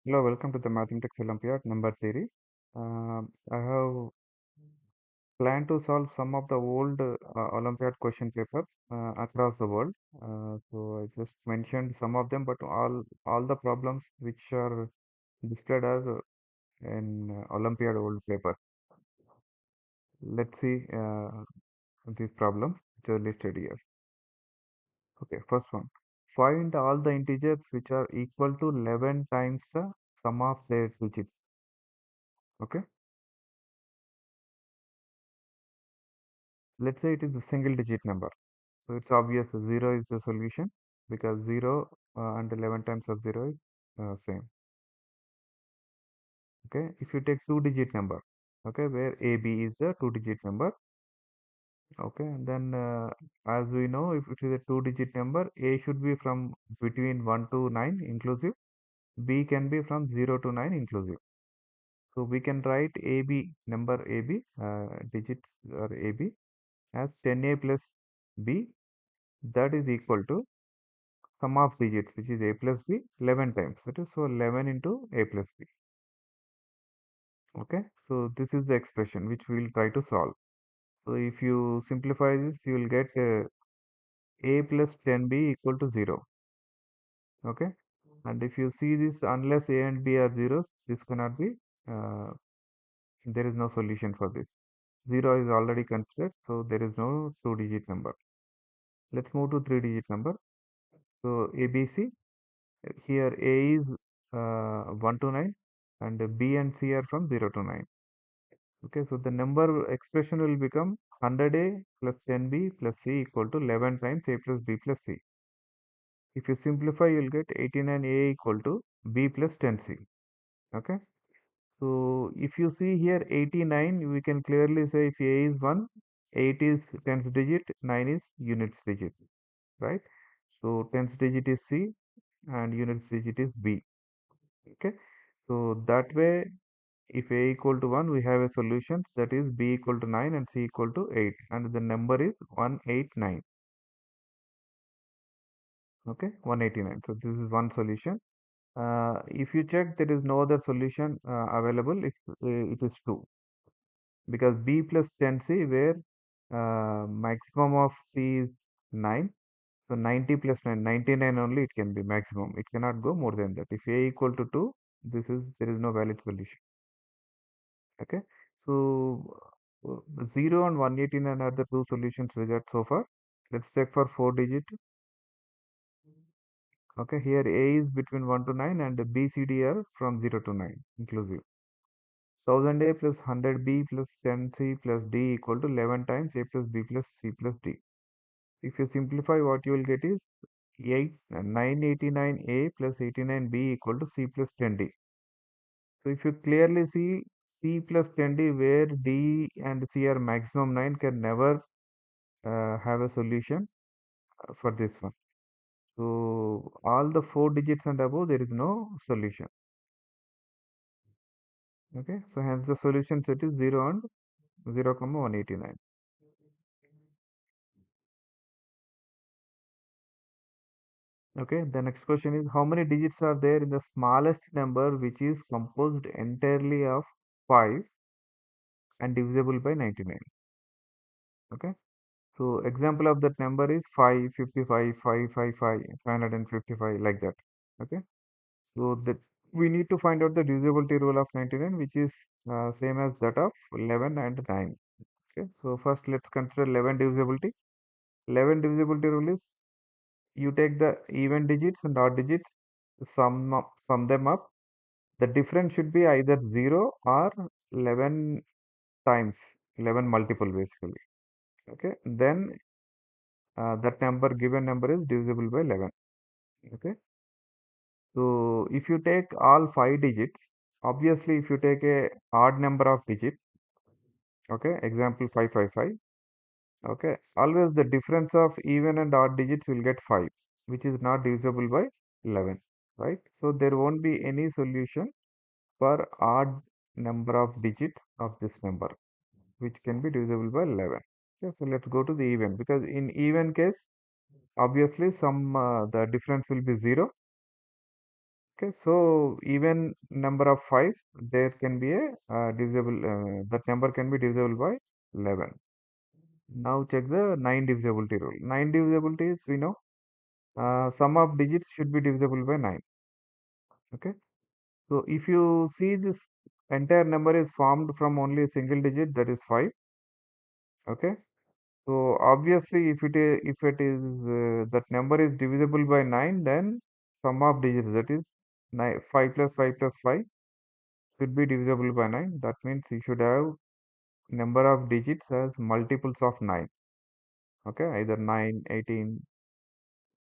Hello, welcome to the Mathematics Olympiad number series. I have planned to solve some of the old Olympiad question papers across the world. So I just mentioned some of them, but all the problems which are displayed as in Olympiad old paper. Let's see these problems which are listed here. Okay, first one. Find all the integers which are equal to 11 times the sum of their digits. Okay. Let's say it is a single digit number. So it's obvious 0 is the solution because 0 and 11 times of 0 is same. Okay. If you take two digit number, okay, where AB is the two digit number. Okay. And then as we know, if it is a two digit number, A should be from between 1 to 9 inclusive. B can be from 0 to 9 inclusive. So we can write AB number AB digits or AB as 10A plus B, that is equal to sum of digits, which is a plus b, 11 times. That is, so 11 into a plus b. Okay, so this is the expression which we will try to solve. So if you simplify this, you will get a plus 10b equal to 0. Okay, and if you see this, unless a and b are zeros, this cannot be, uh, there is no solution for this. 0 is already considered, so there is no two digit number. Let's move to three digit number. So ABC, here A is 1 to 9 and B and C are from 0 to 9. Okay, so the number expression will become 100A plus 10B plus C equal to 11 times A plus B plus C. If you simplify, you'll get 89A equal to B plus 10C. Okay, so if you see here 89, we can clearly say if A is 1, 8 is tens digit, 9 is units digit, right? So tens digit is C and units digit is B. Okay, so that way, if a equal to 1, we have a solution, that is b equal to 9 and c equal to 8, and the number is 189. Okay, 189. So this is one solution. If you check, there is no other solution available if it is 2, because b plus 10c, where maximum of c is 9. So 90 plus 9, 99 only it can be maximum. It cannot go more than that. If a equal to 2, there is no valid solution. Okay, so 0 and 189 are the two solutions we got so far. Let's check for four digit. Okay, here A is between 1 to 9 and B, C, D are from 0 to 9 inclusive. 1000A plus 100B plus 10C plus D equal to 11 times A plus B plus C plus D. If you simplify, what you will get is 989A plus 89B equal to C plus 10D. So if you clearly see C plus 10D, where D and C are maximum 9, can never have a solution for this one. So all the four digits and above, there is no solution. Okay, so hence the solution set is 0 and 0 comma 189. Okay, the next question is, how many digits are there in the smallest number which is composed entirely of 5 and divisible by 99? Okay, so example of that number is 555, 555, 555, like that. Okay, so that we need to find out the divisibility rule of 99, which is same as that of 11 and 9. Okay, so first let's consider 11 divisibility. 11 divisibility rule is, you take the even digits and odd digits, sum them up. The difference should be either 0 or 11 times, 11 multiple basically. Okay, then that number, given number, is divisible by 11. Okay, so if you take all five digits, obviously if you take a odd number of digits, okay, example 555, okay, always the difference of even and odd digits will get 5, which is not divisible by 11, right? So there won't be any solution for odd number of digits of this number, which can be divisible by 11. Okay, so let's go to the even, because in even case, obviously the difference will be 0, Okay, so even number of 5, there can be a divisible, that number can be divisible by 11. Now check the 9 divisibility rule. 9 divisibility is, we know, sum of digits should be divisible by 9. Okay, so if you see this entire number is formed from only a single digit, that is 5. Okay, so obviously if it is that number is divisible by 9, then sum of digits, that is 9, 5 plus 5 plus 5 should be divisible by 9. That means you should have number of digits as multiples of 9. Okay, either 9, 18,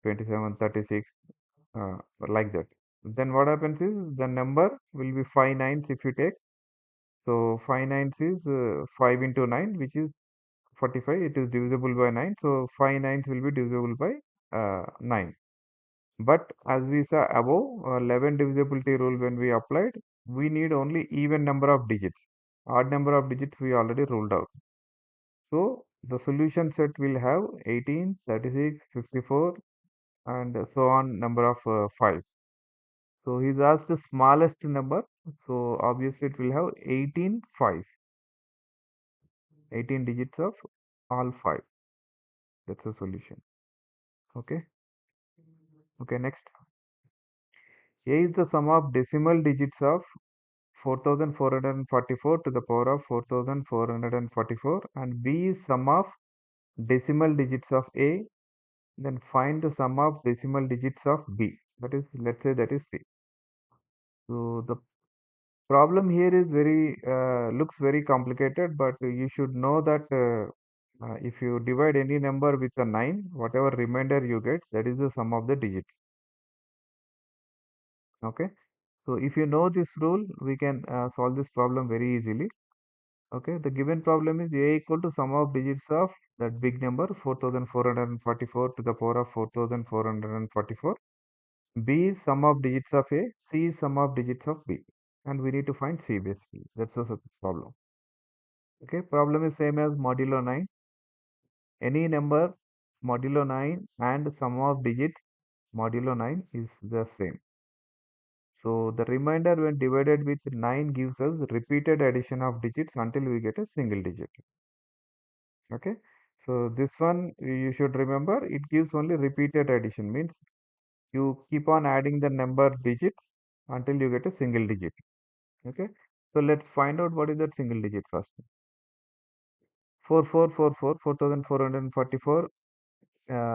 27, 36, like that. Then what happens is the number will be 5 nines if you take. So 5 nines is 5 into 9, which is 45. It is divisible by 9. So 5 nines will be divisible by 9. But as we saw above, 11 divisibility rule when we applied, we need only even number of digits. Odd number of digits we already ruled out. So the solution set will have 18, 36, 54, and so on number of 5. So he's asked the smallest number. So obviously it will have 18 5, 18 digits of all 5. That's the solution. Okay. Okay, next. A is the sum of decimal digits of 4444 to the power of 4444, and B is sum of decimal digits of A. Then find the sum of decimal digits of B. That is, let's say that is C. So the problem here is very looks very complicated, but you should know that if you divide any number with a 9, whatever remainder you get, that is the sum of the digits. Okay. So if you know this rule, we can solve this problem very easily. Okay. The given problem is A equal to sum of digits of that big number 4444 to the power of 4444. B is sum of digits of A. C is sum of digits of B. And we need to find C basically. That's also the problem. Okay. Problem is same as modulo 9. Any number modulo 9 and sum of digits modulo 9 is the same. So the remainder when divided with 9 gives us repeated addition of digits until we get a single digit. Okay. So this one you should remember, it gives only repeated addition, means you keep on adding the number digits until you get a single digit. Okay. So let's find out what is that single digit first. 4444, 4444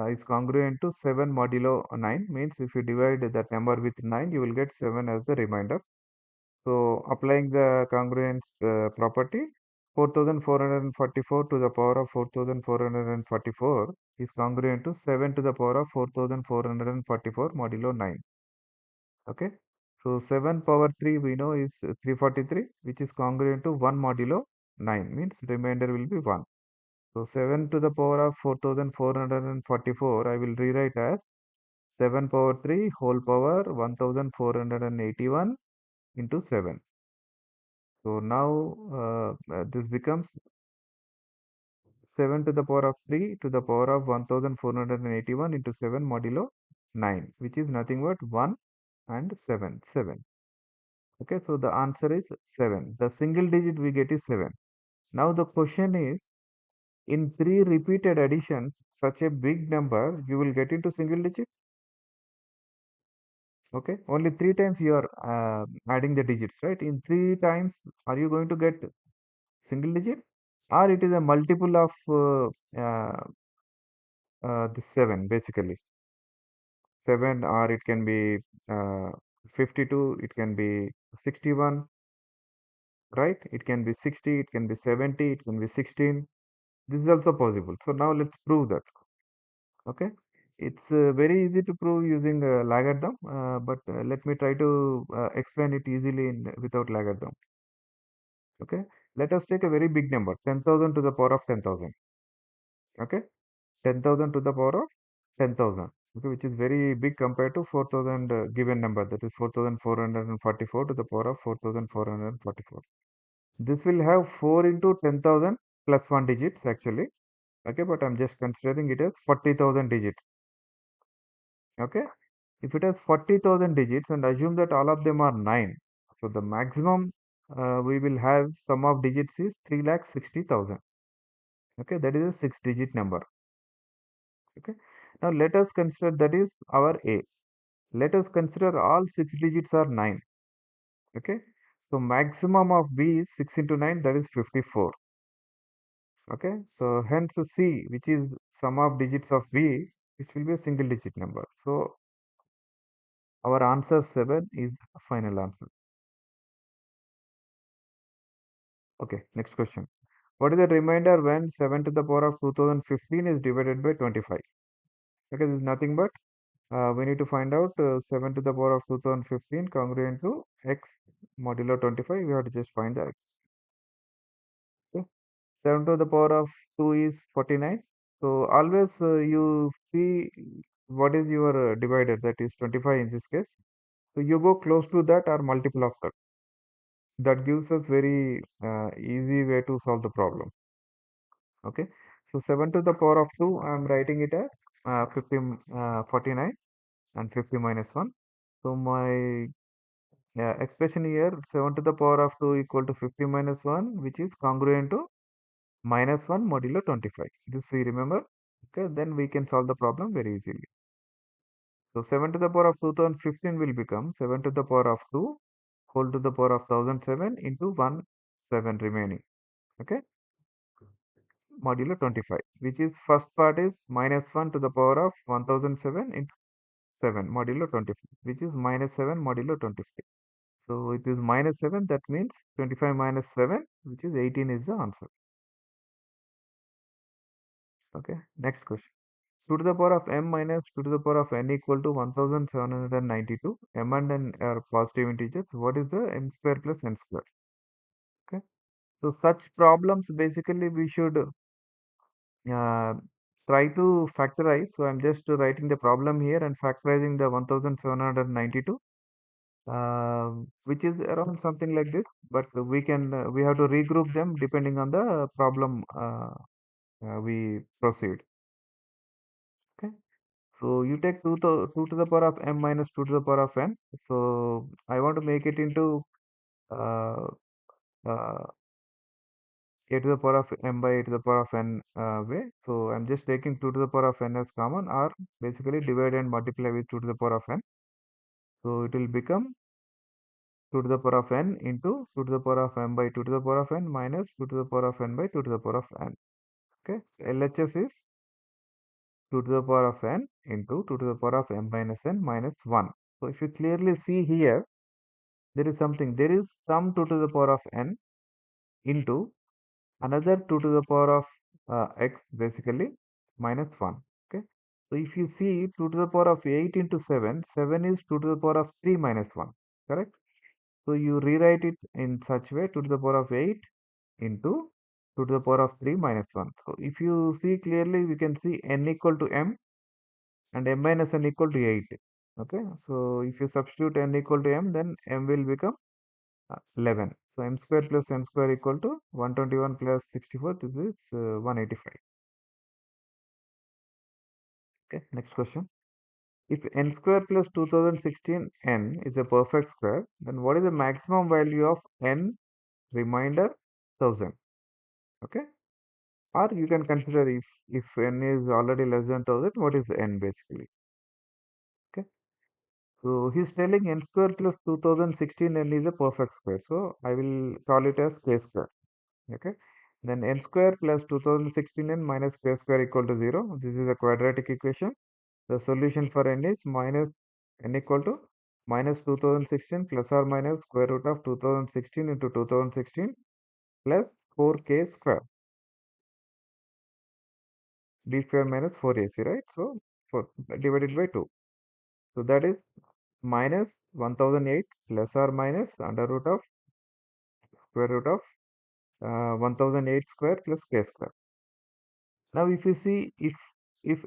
is congruent to 7 modulo 9, means if you divide that number with 9, you will get 7 as the remainder. So applying the congruence property, 4444 to the power of 4444 is congruent to 7 to the power of 4444 modulo 9. Okay. So 7 power 3 we know is 343, which is congruent to 1 modulo 9, means remainder will be 1. So 7 to the power of 4444 I will rewrite as 7 power 3 whole power 1481 into 7. So now this becomes 7 to the power of 3 to the power of 1481 into 7 modulo 9, which is nothing but 1 and 7. 7. Okay, so the answer is 7. The single digit we get is 7. Now the question is, in 3 repeated additions, such a big number, you will get into single digit? Okay, only 3 times you are adding the digits, right? In 3 times, are you going to get single digit? Or it is a multiple of the 7 basically. 7, or it can be 52, it can be 61, right? It can be 60, it can be 70, it can be 16. This is also possible. So now let's prove that. Okay. It's very easy to prove using logarithm, but let me try to explain it easily without logarithm. Okay. Let us take a very big number, 10,000 to the power of 10,000. Okay. 10,000 to the power of 10,000. Okay, which is very big compared to 4,000 given number, that is 4,444 to the power of 4,444. This will have 4 into 10,000 plus 1 digits actually. Okay, but I'm just considering it as 40,000 digits. Okay, If it has 40,000 digits and assume that all of them are 9, so the maximum we will have sum of digits is 3,60,000. Okay, that is a 6-digit number. Okay, now let us consider that is our A. Let us consider all 6 digits are 9. Okay, so maximum of B is 6 into 9, that is 54. Okay, so hence C, which is sum of digits of B, which will be a single digit number. So our answer 7 is final answer. Okay, next question. What is the remainder when 7 to the power of 2015 is divided by 25? Okay, this is nothing but we need to find out 7 to the power of 2015 congruent to x modulo 25. We have to just find the x. Okay. 7 to the power of 2 is 49. So always you see what is your divider, that is 25 in this case. So you go close to that or multiple of that. That gives us very easy way to solve the problem. Okay, so 7 to the power of 2, I am writing it as 49 and 50 minus 1. So my expression here, 7 to the power of 2 equal to 50 minus 1, which is congruent to minus 1 modulo 25. This we remember. Okay, then we can solve the problem very easily. So 7 to the power of 2015 will become 7 to the power of 2 whole to the power of 1007 into 1 7 remaining. Okay, modulo 25, which is first part is minus 1 to the power of 1007 into 7 modulo 25, which is minus 7 modulo 25. So it is minus 7, that means 25 minus 7, which is 18 is the answer. Okay, next question. 2 to the power of m minus 2 to the power of n equal to 1792. M and n are positive integers. What is the m square plus n square? Okay, so such problems basically we should uh, try to factorize. So I'm just writing the problem here and factorizing the 1792, which is around something like this. But we have to regroup them depending on the problem we proceed. Okay. So you take 2 to the power of m minus 2 to the power of n. So I want to make it into uh, uh, a to the power of m by a to the power of n way. So I'm just taking 2 to the power of n as common, or basically divide and multiply with 2 to the power of n. So it will become 2 to the power of n into 2 to the power of m by 2 to the power of n minus 2 to the power of n by 2 to the power of n. Okay. LHS is 2 to the power of n into 2 to the power of m minus n minus 1. So if you clearly see here, there is something. There is some 2 to the power of n into another 2 to the power of x basically minus 1. Okay. So if you see 2 to the power of 8 into 7, 7 is 2 to the power of 3 minus 1. Correct. So you rewrite it in such way 2 to the power of 8 into 2 to the power of 3 minus 1. So if you see clearly, we can see n equal to m and m minus n equal to 8. Okay, so if you substitute n equal to m, then m will become 11. So m square plus n square equal to 121 plus 64, this is 185. Okay, next question. If n square plus 2016 n is a perfect square, then what is the maximum value of n remainder 1000? Okay, or you can consider if n is already less than 1000, what is n basically? Okay. So he's telling n square plus 2016 n is a perfect square. So I will call it as k square. Okay. Then n square plus 2016 n minus k square equal to 0. This is a quadratic equation. The solution for n is minus n equal to minus 2016 plus or minus square root of 2016 into 2016 plus 4k square. B square minus 4ac, right? So 4 divided by 2. So that is minus 1008 plus or minus under root of square root of 1008 square plus k square. Now if you see, if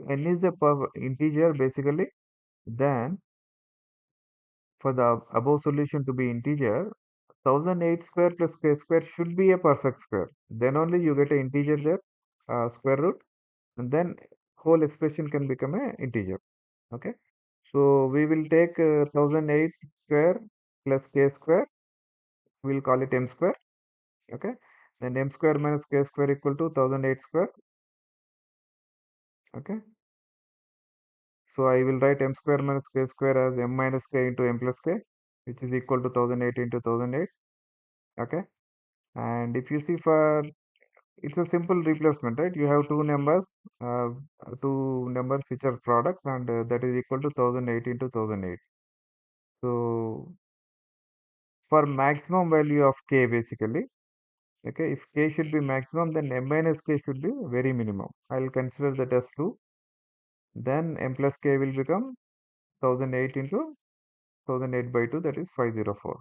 n is the integer basically, then for the above solution to be integer, 1008 square plus k square should be a perfect square. Then only you get an integer there, square root, and then whole expression can become a integer. Okay. So we will take 1008 square plus k square. We'll call it m square. Okay. Then m square minus k square equal to 1008 square. Okay. So I will write m square minus k square as m minus k into m plus k, which is equal to 1008 into 1008. Okay. And if you see for, it's a simple replacement, right? You have uh, two numbers which are products, and that is equal to 1008 into 1008. So for maximum value of k basically, okay, if k should be maximum, then m minus k should be very minimum. I'll consider that as 2. Then m plus k will become 1008 into 1008 by 2, that is 504.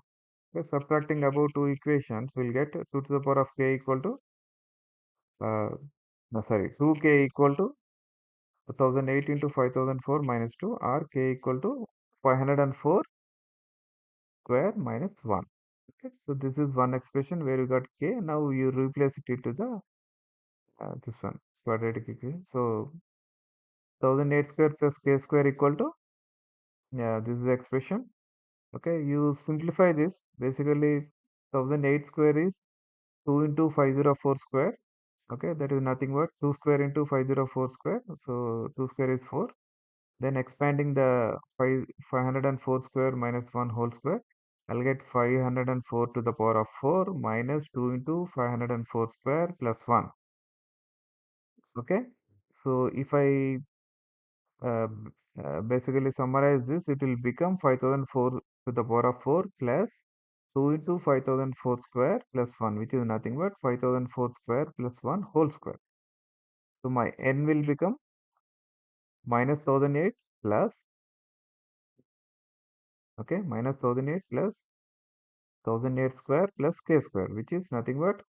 Okay, subtracting above two equations, we'll get 2 to the power of k equal to, uh, no, sorry, 2k equal to 1008 into 5004 minus 2, or k equal to 504 square minus 1. Okay, so this is one expression where you got k. Now you replace it into the this one quadratic equation. So 1008 square plus k square equal to, yeah, this is the expression. Okay, you simplify this. Basically 1008 square is 2 into 504 square. Okay, that is nothing but 2 square into 504 square. So 2 square is 4. Then expanding the 504 square minus 1 whole square, I'll get 504 to the power of 4 minus 2 into 504 square plus 1. Okay, so if I basically summarize this, it will become 5004 to the power of 4 plus 2 into 5004 square plus 1, which is nothing but 5004 square plus 1 whole square. So my n will become minus 1008 plus, okay, minus 1008 plus 1008 square plus k square, which is nothing but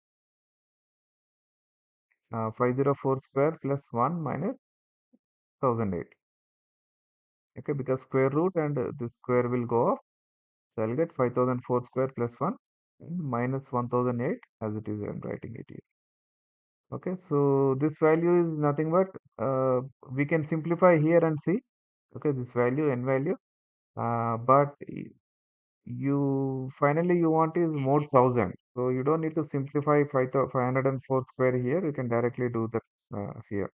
504 square plus 1 minus 1008. Okay, because square root and the square will go off. So I'll get 5004 square plus 1 minus 1008, as it is, I'm writing it here. Okay, so this value is nothing but, we can simplify here and see. Okay, this value, n value, but you finally you want is mode 1000. So you don't need to simplify 504 square here. You can directly do that here.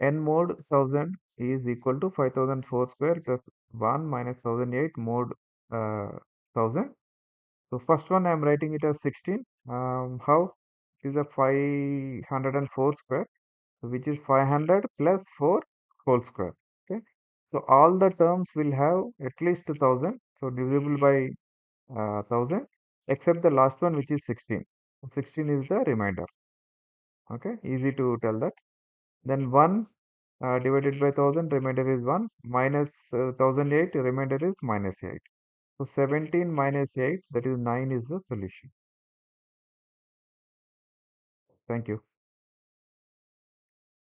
N mode 1000 is equal to 5004 square plus 1 minus 1008 mode 1000. So first one I'm writing it as 16. How? It is a 504 square, which is 500 plus 4 whole square. Okay. So all the terms will have at least 1000. So divisible by 1000, except the last one, which is 16. 16 is the remainder. Okay. Easy to tell that. Then 1 divided by 1000, remainder is 1, minus 1008, remainder is minus 8. So 17 minus 8, that is 9, is the solution. Thank you.